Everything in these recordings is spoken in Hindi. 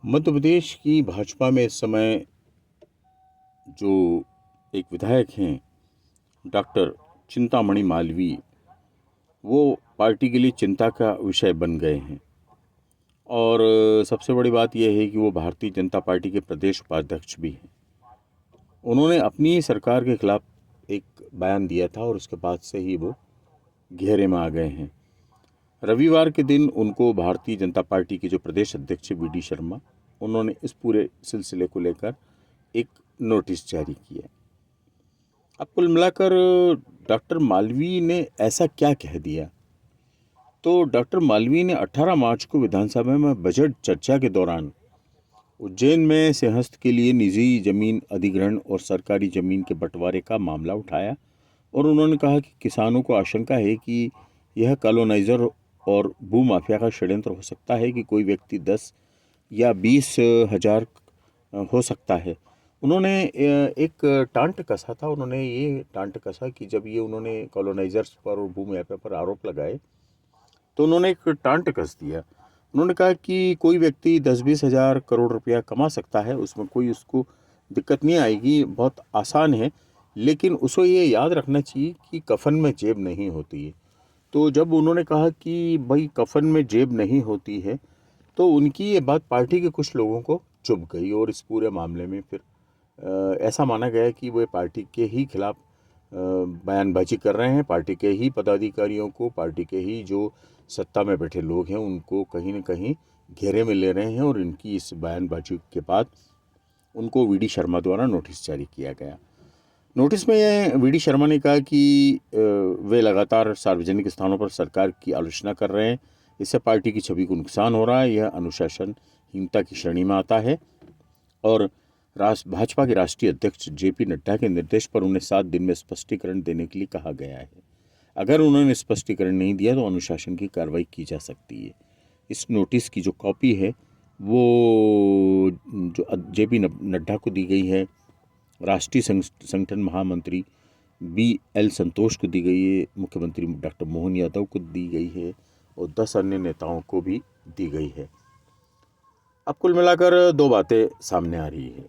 मध्य प्रदेश की भाजपा में इस समय जो एक विधायक हैं डॉक्टर चिंतामणि मालवीय, वो पार्टी के लिए चिंता का विषय बन गए हैं। और सबसे बड़ी बात यह है कि वो भारतीय जनता पार्टी के प्रदेश उपाध्यक्ष भी हैं। उन्होंने अपनी सरकार के खिलाफ एक बयान दिया था और उसके बाद से ही वो घेरे में आ गए हैं। रविवार के दिन उनको भारतीय जनता पार्टी के जो प्रदेश अध्यक्ष वी.डी. शर्मा, उन्होंने इस पूरे सिलसिले को लेकर एक नोटिस जारी किया। अब कुल मिलाकर डॉक्टर मालवीय ने ऐसा क्या कह दिया? तो डॉक्टर मालवीय ने 18 मार्च को विधानसभा में बजट चर्चा के दौरान उज्जैन में सिंहस्थ के लिए निजी जमीन अधिग्रहण और सरकारी जमीन के बंटवारे का मामला उठाया और उन्होंने कहा कि किसानों को आशंका है कि यह कॉलोनाइजर और भूमाफिया का षड्यंत्र हो सकता है कि कोई व्यक्ति 10 या 20 हजार हो सकता है। उन्होंने एक टांट कसा था। उन्होंने ये टांट कसा कि जब ये उन्होंने कॉलोनाइजर्स पर और भूमाफिया पर आरोप लगाए तो उन्होंने एक टांट कस दिया। उन्होंने कहा कि कोई व्यक्ति 10-20 हजार करोड़ रुपया कमा सकता है, उसमें कोई उसको दिक्कत नहीं आएगी, बहुत आसान है। लेकिन उसको ये याद रखना चाहिए कि कफन में जेब नहीं होती है। तो जब उन्होंने कहा कि भाई कफन में जेब नहीं होती है, तो उनकी ये बात पार्टी के कुछ लोगों को चुभ गई और इस पूरे मामले में फिर ऐसा माना गया कि वे पार्टी के ही खिलाफ बयानबाजी कर रहे हैं। पार्टी के ही पदाधिकारियों को, पार्टी के ही जो सत्ता में बैठे लोग हैं, उनको कहीं न कहीं घेरे में ले रहे हैं और इनकी इस बयानबाजी के बाद उनको वी.डी. शर्मा द्वारा नोटिस जारी किया गया। नोटिस में वी.डी. शर्मा ने कहा कि वे लगातार सार्वजनिक स्थानों पर सरकार की आलोचना कर रहे हैं। इससे पार्टी की छवि को नुकसान हो रहा है। यह अनुशासनहीनता की श्रेणी में आता है और भाजपा के राष्ट्रीय अध्यक्ष जे.पी. नड्डा के निर्देश पर उन्हें 7 दिन में स्पष्टीकरण देने के लिए कहा गया है। अगर उन्होंने स्पष्टीकरण नहीं दिया तो अनुशासन की कार्रवाई की जा सकती है। इस नोटिस की जो कॉपी है वो जो जे.पी. नड्डा को दी गई है, राष्ट्रीय संगठन महामंत्री बी.एल. संतोष को दी गई है, मुख्यमंत्री डॉक्टर मोहन यादव को दी गई है और 10 अन्य नेताओं को भी दी गई है। अब कुल मिलाकर दो बातें सामने आ रही है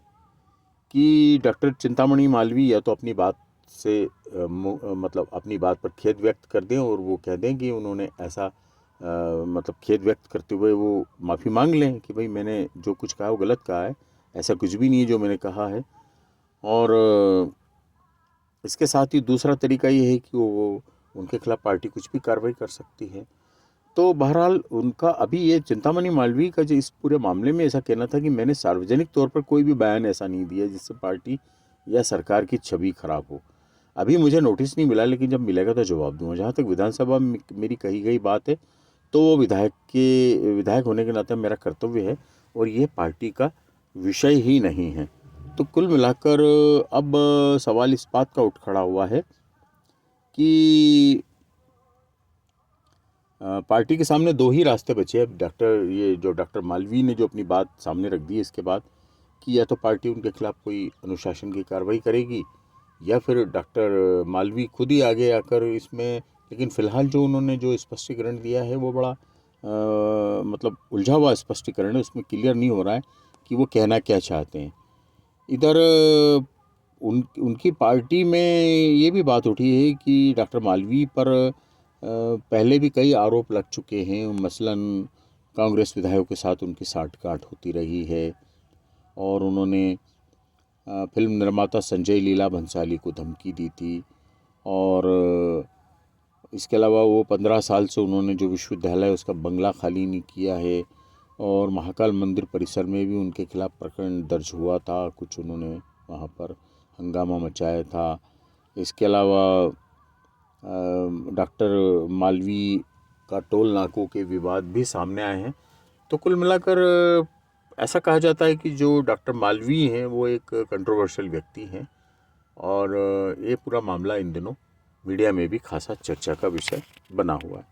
कि डॉक्टर चिंतामणि मालवीय या तो अपनी बात से मतलब अपनी बात पर खेद व्यक्त कर दें और वो कह दें कि उन्होंने ऐसा मतलब खेद व्यक्त करते हुए वो माफ़ी मांग लें कि भाई मैंने जो कुछ कहा वो गलत कहा है, ऐसा कुछ भी नहीं है जो मैंने कहा है। और इसके साथ ही दूसरा तरीका ये है कि वो उनके खिलाफ पार्टी कुछ भी कार्रवाई कर सकती है। तो बहरहाल उनका अभी ये चिंतामणि मालवीय का जो इस पूरे मामले में ऐसा कहना था कि मैंने सार्वजनिक तौर पर कोई भी बयान ऐसा नहीं दिया जिससे पार्टी या सरकार की छवि खराब हो। अभी मुझे नोटिस नहीं मिला, लेकिन जब मिलेगा तो जवाब दूंगा। जहाँ तक विधानसभा में मेरी कही गई बात है तो वो विधायक होने के नाते मेरा कर्तव्य है और ये पार्टी का विषय ही नहीं है। तो कुल मिलाकर अब सवाल इस बात का उठ खड़ा हुआ है कि पार्टी के सामने दो ही रास्ते बचे हैं। डॉक्टर मालवीय ने जो अपनी बात सामने रख दी इसके बाद कि या तो पार्टी उनके खिलाफ कोई अनुशासन की कार्रवाई करेगी या फिर डॉक्टर मालवीय खुद ही आगे आकर इसमें, लेकिन फिलहाल जो उन्होंने जो स्पष्टीकरण दिया है वो बड़ा मतलब उलझा हुआ स्पष्टीकरण है। उसमें क्लियर नहीं हो रहा है कि वो कहना क्या चाहते हैं। इधर उनकी पार्टी में ये भी बात उठी है कि डॉक्टर मालवीय पर पहले भी कई आरोप लग चुके हैं। मसलन कांग्रेस विधायकों के साथ उनकी साठगांठ होती रही है और उन्होंने फिल्म निर्माता संजय लीला भंसाली को धमकी दी थी। और इसके अलावा वो 15 साल से उन्होंने जो विश्वविद्यालय उसका बंगला खाली नहीं किया है और महाकाल मंदिर परिसर में भी उनके खिलाफ प्रकरण दर्ज हुआ था। कुछ उन्होंने वहाँ पर हंगामा मचाया था। इसके अलावा डॉक्टर मालवीय का टोल नाकों के विवाद भी सामने आए हैं। तो कुल मिलाकर ऐसा कहा जाता है कि जो डॉक्टर मालवीय हैं वो एक कंट्रोवर्शियल व्यक्ति हैं और ये पूरा मामला इन दिनों मीडिया में भी खासा चर्चा का विषय बना हुआ है।